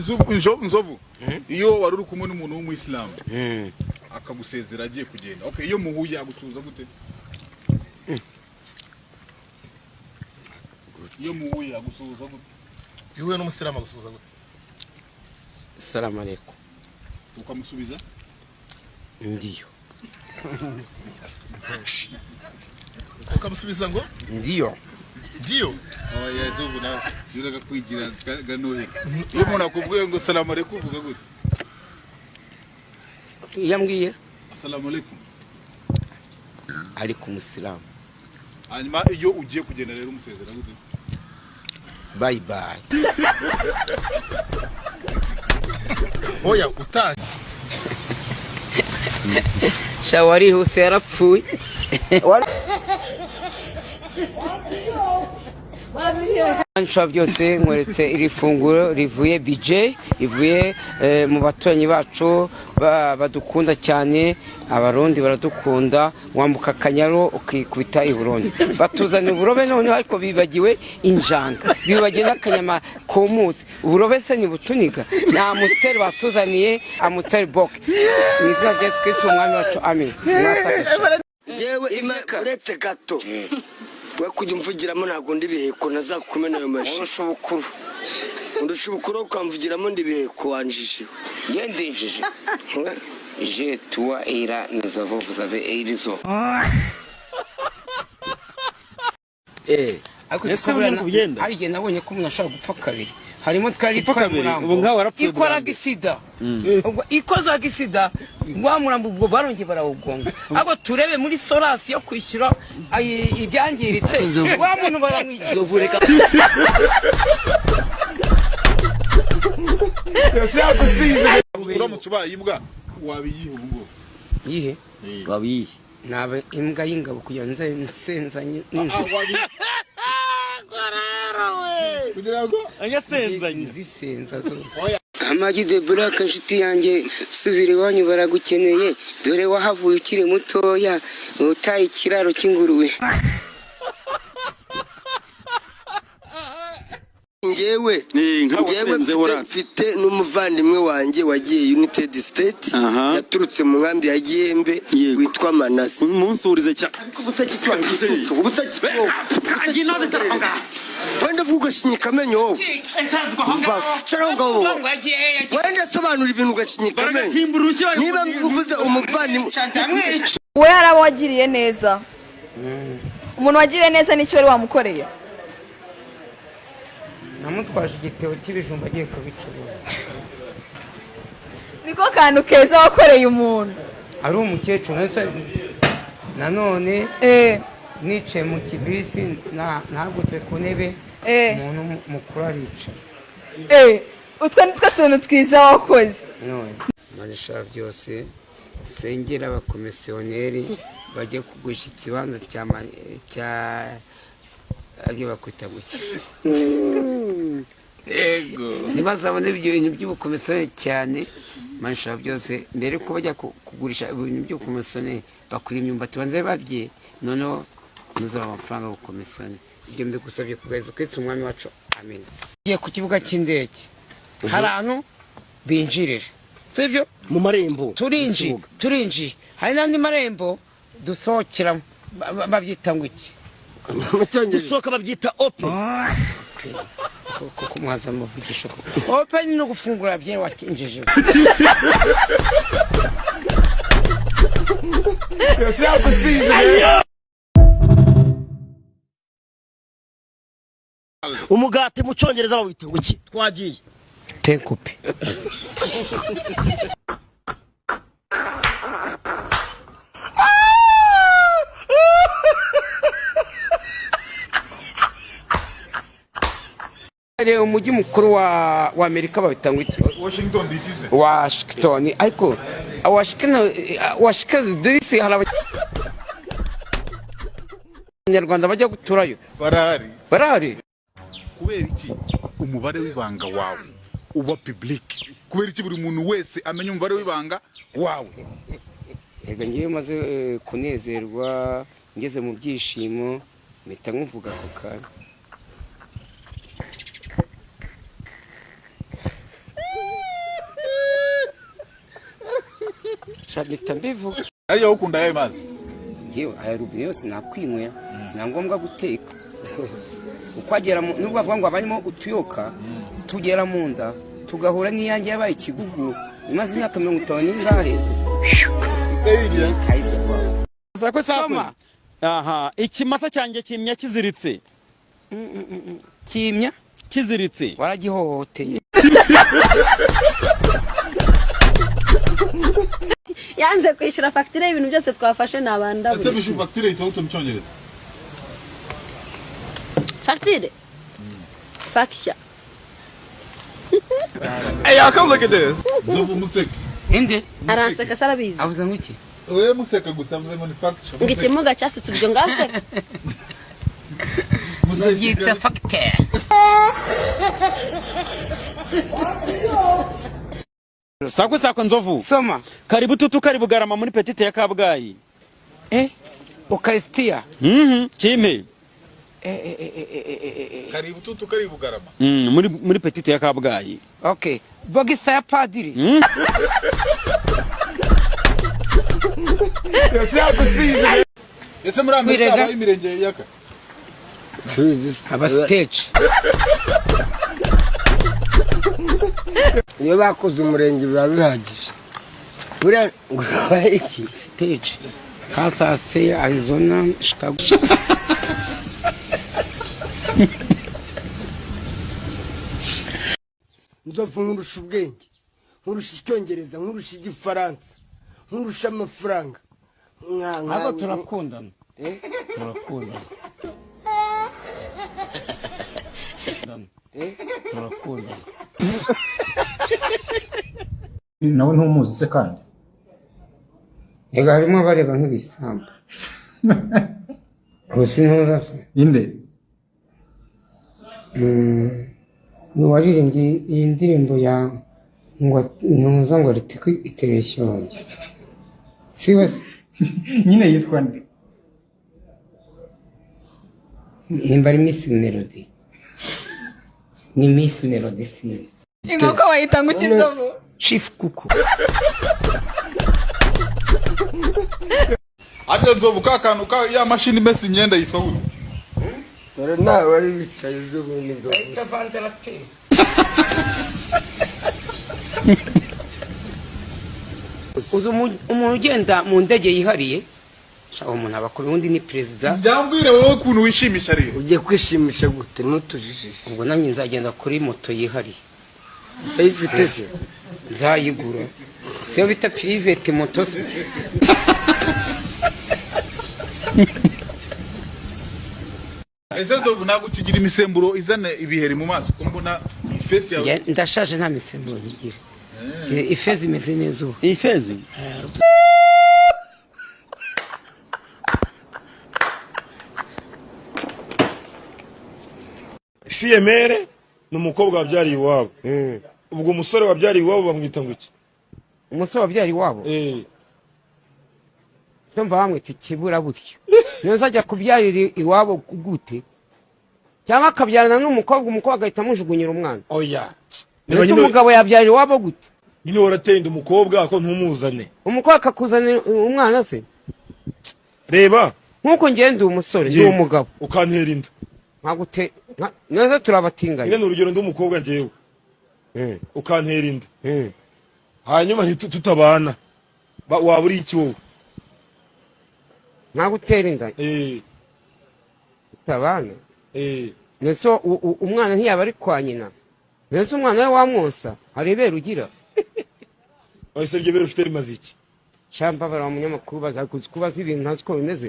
nzovu iyo wari uri kumwe n'umuntu w'umuyisilamu akagusezera agiye kugenda okay iyo muhuye agusuhuza gute iyo muhuye agusuhuza gute ihuye n'umusilamu agusuhuza gute assalamu alaikum ukamusubiza ndiyo ukamusubiza ngo ndiyo oya nzovu na yuraga kwigira ganohe iyo umuntu akuvuye ngo assalamu alaikum uvuga gute yambwiye assalamu alaikum alaikum assalam hanyuma iyo ugiye kugenda rero umusezera gute bye bye oya utahe shawari huse yarapfuye Ansha byose nkweretse iri funguro rivuye BJ rivuye mu baturanyi bacu badukunda cyane abarundi baradukunda wambuka Kanyaro ukikubita i Burundi batuzana uburobe none ariko bibagiwe injanga bibagiye n'akanyama komutse uburobe se ni butuniga na musteri batuzaniye amusteri bok nizina Yesu Kristo umwami wacu amen jewe imaka uretse gato we kujya umvugiramo ntago ndi biheko nazakumena ayo mashi urushubukuru ukamvugiramo ndi biheko wanjije yendinjije je toi et là nous avons vous avez raison ariko nabonye ko umuntu ashobora gupfa kabiri harimo twari twamurambo ikoraga isida ubwo ikozaga isida wamurambo ubwo baronge barawugonga abo turebe muri solasi yo kwishyura ibyangiritse wa muntu baramwishyura uramutse ubaye imbwa wabiyihe ubwo yihe wabiyihe nabe imbwa y'ingabo kugira ngo nzensanye ninjoro kugira ngo anyasenzanye zisenza zose Amagi de Black nshuti yanjye subira iwanyu baragukeneye dore wahavuye ukiri mutoya utaye ikiraro cy'ingurube Ngewe mfite n'umuvandimwe wanjye wagiye United State yaturutse mu nkambi ya Gihembe witwa Manase umunsi urize cyane wenda vuga shinyika amenyo wenda sobanura ibintu ugashinyika amenyo niba mvuze umuvandimwe we haraba wagiriye neza umuntu wagiriye neza nicyo wari wamukoreye namutwaje igitebo cy'ibijumba agiye kubicuruza niko kantu keza wakoreye umuntu ari umukecuru nanone nicaye mu kibisi ntagutse ku ntebe umuntu mukuru arica utwo ni two tuntu twiza wakoze none marisha byose sengera abakomisiyoneri bajye kugurisha ikibanza cya ari bakwita guki yego ntibazabone ibyo bintu by'ubukomisiyoneri cyane marisha byose mbere ko bajya kugurisha ibintu by'ubukomisiyoneri bakura imyumbati banze barye noneho nuzaba amafaranga y'ubukomisiyoneri ibyo mbigusabye kugeza kwese umwami wacu amen giye ku kibuga cy'indege hari ahantu binjirira sibyo mu marembo turinjiye hari n'andi marembo dusohokeramo babyita ngo iki gusohoka babyita open kuko mwaza muvugisha open no gufungura bye wakinjije umugati mu cyongereza bawita ngo iki twagiye penkupe umujyi mukuru wa Amerika bawita ngo iki Washington DC Washington ariko Washington DC hari abanyarwanda bajya guturayo barahari kubera iki umubare w'ibanga wawe uba public kubera iki buri muntu wese amenya umubare w'ibanga wawe Ega ngiye maze kunezerwa ngeze mu byishimo mpita nkuvuga ku kanya shabita mbivuga ariyo ukunda ayo mazi ngiyo aya rubine yose nakwinywera na ngombwa guteka ukwagera nubwo bavuga ngo abarimo utuyoka tugera mu nda tugahura n'iyange yabaye ikigugu imaze imyaka 50 n'ingahe Sakwe sakwe. Aha, ikimasa cyanjye kimya kiziritse. Kimya kiziritse. Waragihohoteye. Yanze kwishyura facture y'ibintu byose twafashe nabanda. Ese bishu facture itoto mu cyongereza. Facture. Faction. Hey, y'all come look at this. Zovu museka. Inde? Aranseka sarabizi. Avuze nguki? Oya museka gusa avuze ngo ni faction. Ngikimuga cyasitse ibyo ngase. Museka facteur. Sakwe sakwe nzovu. Soma. Karibu tutu karibu garama muri petite ya Kabgayi. Ukaristiya. Kimpe. Karibu tutu karibu garama. Muri petite ya Kabgayi. Okay. Bogisa ya padiri. Ese muri Amerika abaye imirenge yaka. Aba stage. Iyo bakoze umurenge biba bihagije. Buriya ngo iki Stage. Kansas, Arizona, Chicago. Nzovu nkurusha ubwenge, nkurusha icyongereza, nkurusha igifaransa, nkurusha amafaranga. Aba turakundana. Turakundana. Turakundana. Nawe ntumuzi se kandi. Ega harimo abareba nk'ibisambo. Gusa ntuza se. Inde? Nuwaririmbye iyi ndirimbo ya ngo ntuza ngo ritiko itereshyonye. Siwe Nyine yitwa nde? nimba ari Miss Melody. Ni Miss Melody si. Inkoko wayita ngo kinzovu. Chief Kuku. Ajya nzovu kakanu ka ya mashini mesi imyenda yitwa gute? Dore nawe wari wicaye ejo bundi nzovu. Ita vandarateri. Uzi umuntu ugenda mu ndege yihariye shaho umuntu abakuru undi ni president. Byambwire wowe kuntu wishimisha rero. Ugiye kwishimisha gute n'utujijisha? Ubwo nanjye nzagenda kuri moto yihariye. Ayifite se? Nzayigura. Siyo bita private moto se. Ese nzovu ntabwo kigira imisemburo izana ibiheri mu maso ko mbona ifesi yawe. Ndashaje nta misemburo ngira. Ifezi imeze neza ubu. Ifezi. Fiyemere numukobwa wabyariye iwabo. Ubwo umusore wabyariye iwabo bamwita ngo iki? Umusore wabyariye iwabo? Tumva bamwita ikibura butyo. Niyo nzajya kubyarira iwabo gute? Cyangwa akabyarana n'umukobwa umukobwa agahita amujugunyira umwana. Oya. Ese umugabo yabyarira iwabo gute? Nyine waratenda umukobwa ko ntumuzane. Umukobwa akakuzana umwana se? Reba. Nkuko ngende umusore ndi umugabo. Ukantera inda. Nkagute neza turabatinganya. Nyine urugero ndi umukobwa ngewe. Ukantera inda. Hanyuma tutabana. Waburi iki wowe? Nkagutera inda. Tutabana. Nese umwana ntiyaba ari kwa nyina. Nese umwana we wamwonsa arebera ugira. Wese byo bero ufite rimaze iki? Shamba bara umunyamakuru bazakuzi kubaza ibintu ntazi ko bimeze.